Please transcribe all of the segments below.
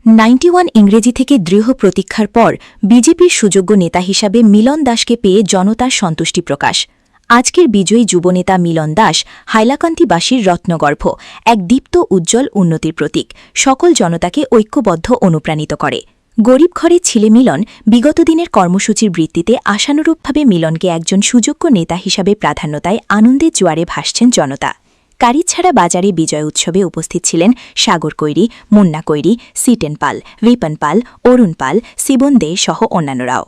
91 ইংরেজি থেকে দৃঢ় প্রতীক্ষার পর বিজেপির সুযোগ্য নেতা হিসাবে মিলন দাসকে পেয়ে জনতার সন্তুষ্টি প্রকাশ। আজকের বিজয়ী যুবনেতা মিলন দাস হাইলাকান্দিবাসীর রত্নগর্ভ, এক দীপ্ত উজ্জ্বল উন্নতির প্রতীক, সকল জনতাকে ঐক্যবদ্ধ অনুপ্রাণিত করে। গরিব ঘরের ছেলে মিলন বিগত দিনের কর্মসূচির ভিত্তিতে আশানুরূপভাবে মিলনকে একজন সুযোগ্য নেতা হিসাবে প্রাধান্যতায় আনন্দের জোয়ারে ভাসছেন জনতা। কারিছাড়া বাজারে বিজয় উৎসবে উপস্থিত ছিলেন সাগর কৈরি, মুন্না কৈরি, সিটেন পাল, রিপন পাল, অরুণ পাল, শিবন দে সহ অন্যান্যরাও।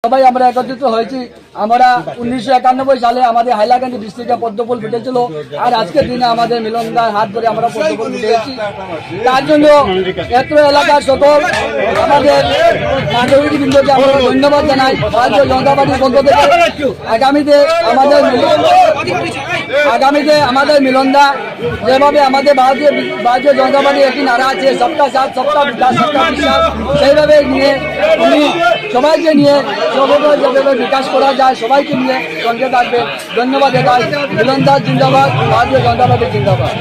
সবাই আমরা একত্রিত হয়েছি। আমরা 1991 সালে আমাদের হাইলাকান্দি ডিস্ট্রিক্টে পদ্মফুল ফুটেছিল, আর আজকের দিনে আমাদের মিলনদার হাত ধরে আমরা পদ্মফুল ফুটেছি। তার জন্য এত এলাকার সকল আমাদের নাগরিকবৃন্দকে আমরা ধন্যবাদ জানাই। ভারতীয় জনতা পার্টির পক্ষ থেকে আগামীতে আমাদের মিলনদা যেভাবে আমাদের ভারতীয় জনতা পার্টির একটি নারা আছে, সবকা সাথ সবকা বিকাশ সবকা বিশ্বাস, সেইভাবে নিয়ে উনি সবাইকে নিয়ে যেভাবে বিকাশ করা যায় সবাইকে নিয়ে সঙ্গে থাকবে। ধন্যবাদ। মিলন দাস জিন্দাবাদ, ভারতীয় জনতা পার্টি জিন্দাবাদ।